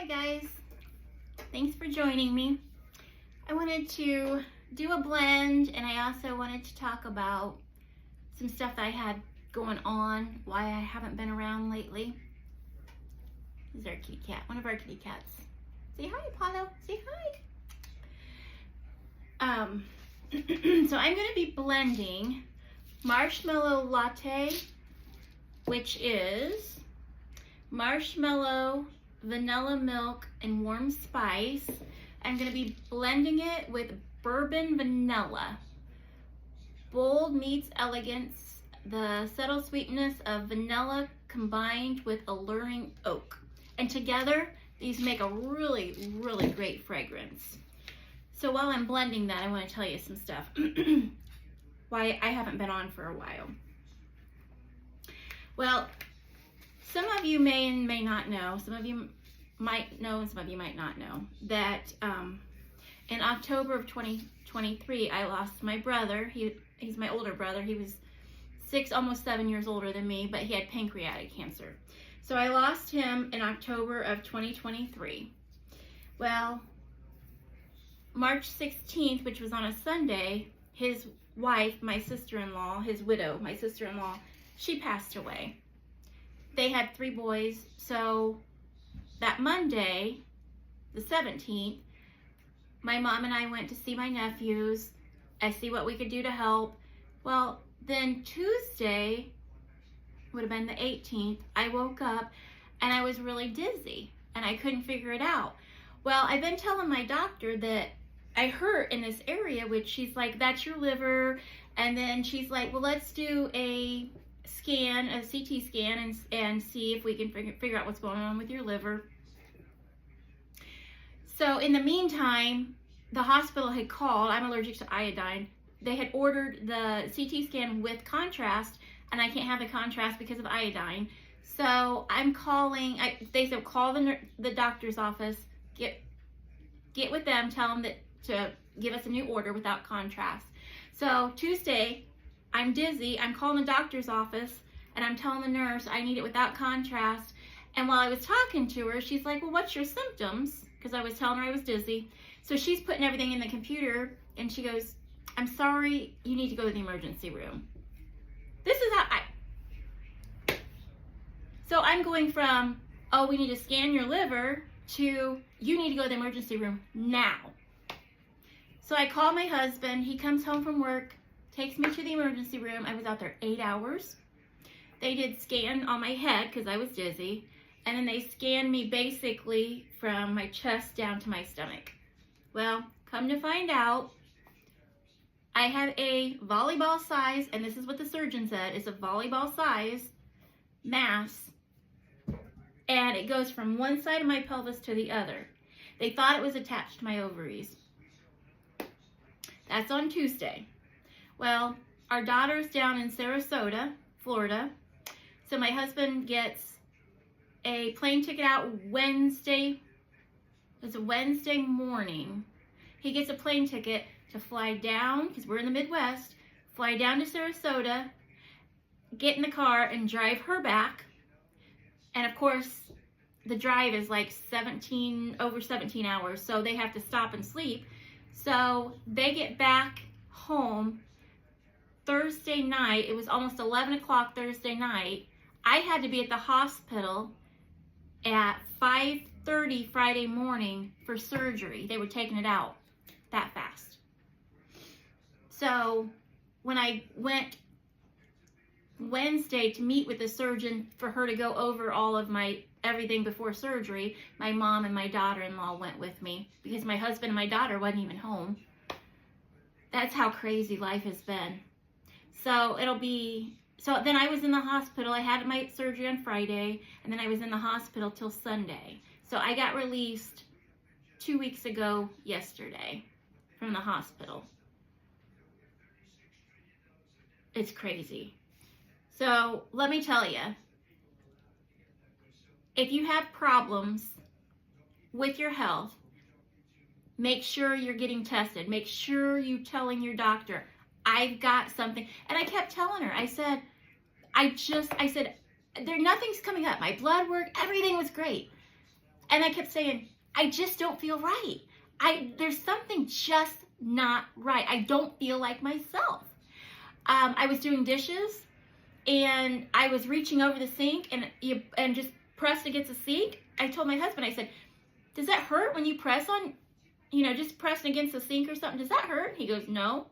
guys, thanks for joining me. I wanted to do a blend, and I also wanted to talk about some stuff that I had going on, why I haven't been around lately. This is our kitty cat, one of our kitty cats. Say hi, Apollo, say hi. So I'm going to be blending Marshmallow Latte, which is marshmallow, vanilla milk, and warm spice. I'm going to be blending it with bourbon vanilla. Bold meets elegance, the subtle sweetness of vanilla combined with alluring oak. And together, these make a really, really great fragrance. So while I'm blending that, I want to tell you some stuff. Why I haven't been on for a while. Well, some of you may and may not know, some of you might know and some of you might not know, that in October of 2023, I lost my brother. He's my older brother. He was 6, almost 7 years older than me, but he had pancreatic cancer. So I lost him in October of 2023. Well, March 16th, which was on a Sunday, his wife, my sister-in-law, his widow, my sister-in-law, she passed away. They had 3 boys, so that Monday, the 17th, my mom and I went to see my nephews. I see what we could do to help. Well, then Tuesday, would have been the 18th, I woke up and I was really dizzy and I couldn't figure it out. Well, I've been telling my doctor that I hurt in this area, which she's like, that's your liver. And then she's like, well, let's do a scan, a CT scan, and see if we can figure out what's going on with your liver. So in the meantime, the hospital had called. I'm allergic to iodine. They had ordered the CT scan with contrast, and I can't have the contrast because of iodine. So I'm calling, they said call the doctor's office, get with them, tell them to give us a new order without contrast. So Tuesday, I'm dizzy, I'm calling the doctor's office, and I'm telling the nurse I need it without contrast. And while I was talking to her, she's like, well, what's your symptoms? Because I was telling her I was dizzy. So she's putting everything in the computer, and she goes, I'm sorry, you need to go to the emergency room. This is how So I'm going from, oh, we need to scan your liver, to you need to go to the emergency room now. So I call my husband, he comes home from work, takes me to the emergency room. I was out there 8 hours. They did scan on my head because I was dizzy, and then they scanned me basically from my chest down to my stomach. Well, come to find out, I have a volleyball size, and this is what the surgeon said, it's a volleyball size mass, and it goes from one side of my pelvis to the other. They thought it was attached to my ovaries. That's on Tuesday. Well, our daughter's down in Sarasota, Florida, so my husband gets a plane ticket out Wednesday. It's a Wednesday morning. He gets a plane ticket to fly down, because we're in the Midwest, fly down to Sarasota, get in the car and drive her back. And of course, the drive is like over 17 hours, so they have to stop and sleep. So they get back home Thursday night. It was almost 11 o'clock Thursday night. I had to be at the hospital at 5:30 Friday morning for surgery. They were taking it out that fast. So when I went Wednesday to meet with the surgeon for her to go over all of everything before surgery, my mom and my daughter-in-law went with me because my husband and my daughter wasn't even home. That's how crazy life has been. So then I was in the hospital. I had my surgery on Friday, and then I was in the hospital till Sunday. So I got released 2 weeks ago yesterday from the hospital. It's crazy. So let me tell you, if you have problems with your health, make sure you're getting tested. Make sure you're telling your doctor, I've got something. And I kept telling her, I said, nothing's coming up. My blood work, everything was great. And I kept saying, I just don't feel right. There's something just not right. I don't feel like myself. I was doing dishes and I was reaching over the sink and just pressed against the sink. I told my husband, I said, does that hurt when you press on, just pressing against the sink or something? Does that hurt? He goes, no.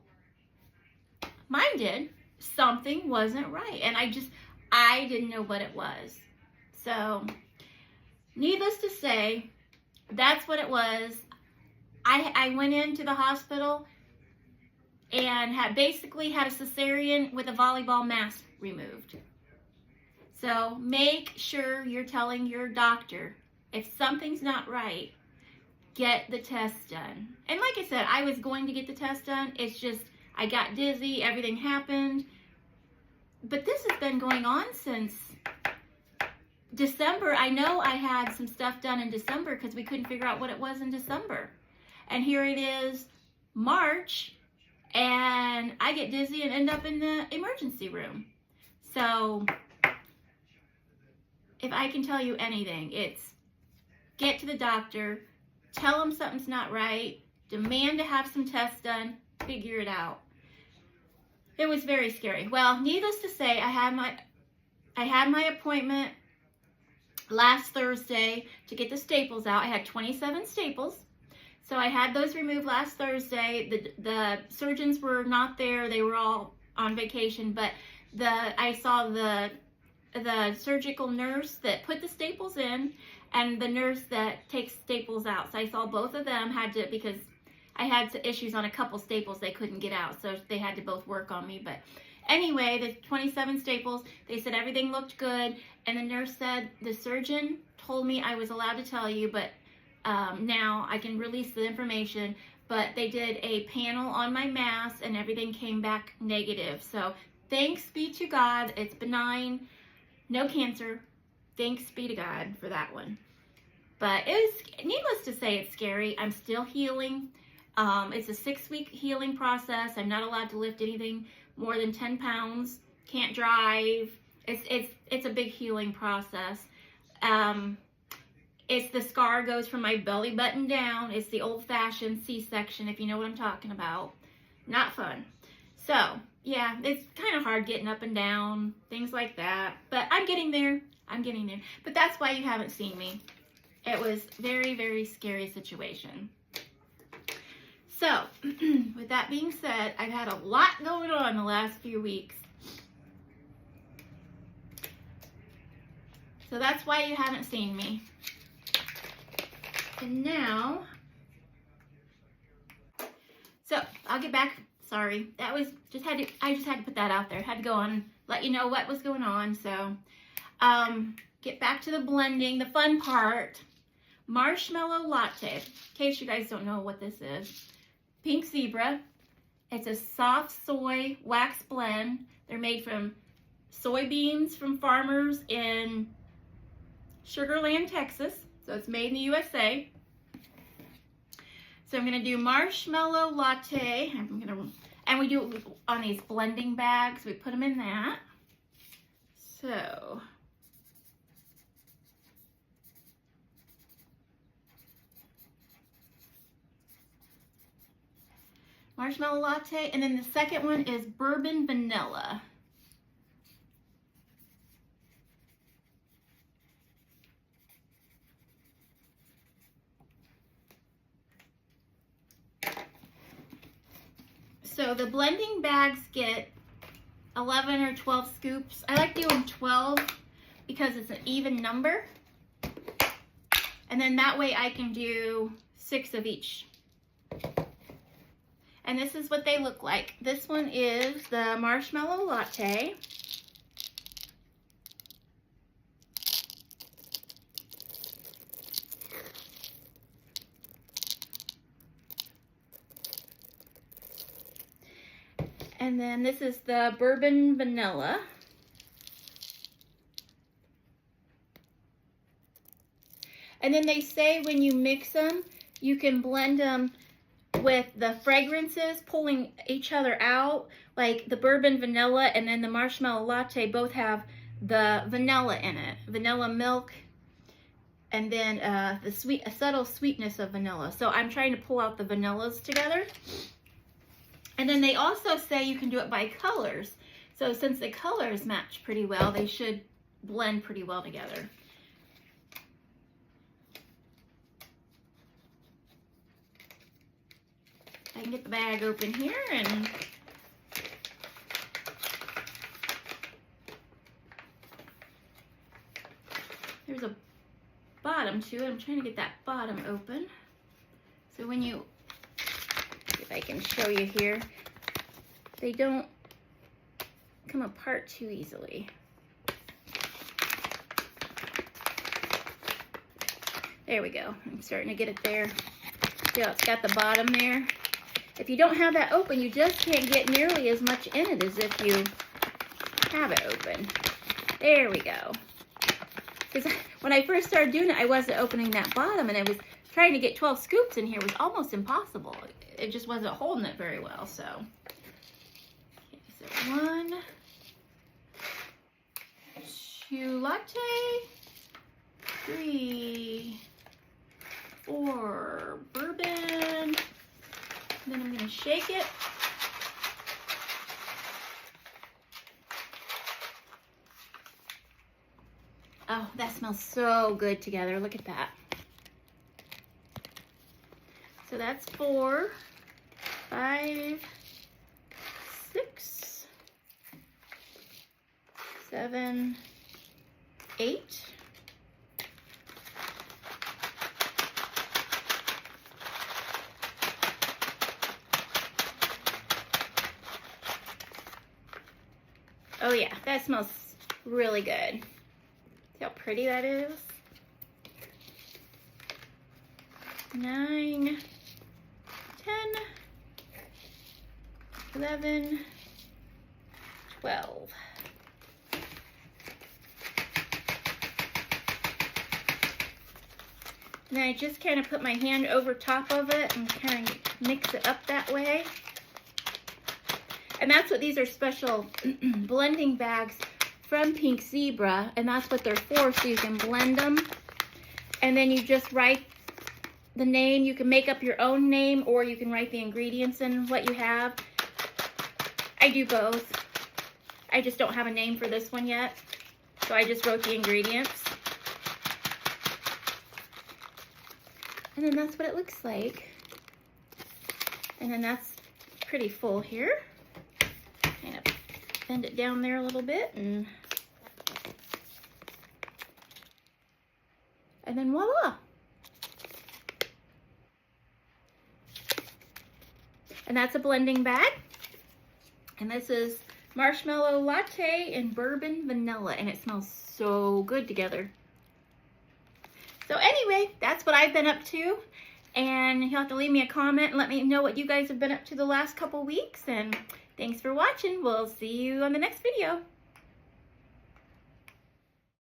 Mine did. Something wasn't right. And I didn't know what it was. So, needless to say, that's what it was. I went into the hospital and basically had a cesarean with a volleyball mask removed. So make sure you're telling your doctor if something's not right, get the test done. And like I said, I was going to get the test done. It's just I got dizzy, everything happened. But this has been going on since December. I know I had some stuff done in December because we couldn't figure out what it was in December. And here it is, March, and I get dizzy and end up in the emergency room. So, if I can tell you anything, it's get to the doctor, tell them something's not right, demand to have some tests done, figure it out. It was very scary. Well, needless to say, I had my appointment last Thursday to get the staples out. I had 27 staples. So I had those removed last Thursday. The surgeons were not there. They were all on vacation, but I saw the surgical nurse that put the staples in and the nurse that takes staples out. So I saw both of them because I had issues on a couple staples they couldn't get out. So they had to both work on me. But anyway, the 27 staples, they said everything looked good. And the nurse said, the surgeon told me I was allowed to tell you, but now I can release the information, but they did a panel on my mass and everything came back negative. So thanks be to God, it's benign, no cancer. Thanks be to God for that one. But needless to say, it's scary. I'm still healing. It's a 6-week healing process. I'm not allowed to lift anything more than 10 pounds. Can't drive. It's a big healing process. It's the scar goes from my belly button down. It's the old-fashioned C-section, if you know what I'm talking about. Not fun. So, yeah, it's kind of hard getting up and down, things like that. But I'm getting there. I'm getting there. But that's why you haven't seen me. It was very, very scary situation. So, with that being said, I've had a lot going on the last few weeks. So that's why you haven't seen me. And now, so I'll get back. Sorry, I just had to put that out there. Had to go on and let you know what was going on. So, get back to the blending, the fun part. Marshmallow latte. In case you guys don't know what this is, Pink Zebra. It's a soft soy wax blend. They're made from soybeans from farmers in Sugar Land, Texas. So it's made in the USA. So I'm going to do marshmallow latte. And we do it on these blending bags. We put them in that. So marshmallow latte. And then the second one is bourbon vanilla. So the blending bags get 11 or 12 scoops. I like doing 12 because it's an even number. And then that way I can do 6 of each. And this is what they look like. This one is the marshmallow latte. And then this is the bourbon vanilla. And then they say when you mix them, you can blend them with the fragrances pulling each other out. Like the bourbon vanilla and then the marshmallow latte both have the vanilla in it. Vanilla milk and then a subtle sweetness of vanilla. So I'm trying to pull out the vanillas together. And then they also say you can do it by colors. So since the colors match pretty well, they should blend pretty well together. I can get the bag open here and there's a bottom to it. I'm trying to get that bottom open. So when you, if I can show you here, they don't come apart too easily. There we go. I'm starting to get it there. See how it's got the bottom there? If you don't have that open, you just can't get nearly as much in it as if you have it open. There we go. Because when I first started doing it, I wasn't opening that bottom, and I was trying to get 12 scoops in here. It was almost impossible. It just wasn't holding it very well. So, okay, so 1, 2 latte, 3, 4 bourbon. Then I'm going to shake it. Oh, that smells so good together. Look at that. So that's 4, 5, 6, 7, 8. Oh yeah, that smells really good. See how pretty that is? 9, 10, 11, 12. And I just kind of put my hand over top of it and kind of mix it up that way. And that's what these are, special blending bags from Pink Zebra, and that's what they're for, so you can blend them. And then you just write the name. You can make up your own name, or you can write the ingredients and what you have. I do both. I just don't have a name for this one yet, so I just wrote the ingredients. And then that's what it looks like. And then that's pretty full here. Kind of bend it down there a little bit, and then voila. And that's a blending bag. And this is marshmallow latte and bourbon vanilla, and it smells so good together. So anyway, that's what I've been up to. And you'll have to leave me a comment and let me know what you guys have been up to the last couple weeks. And thanks for watching. We'll see you on the next video.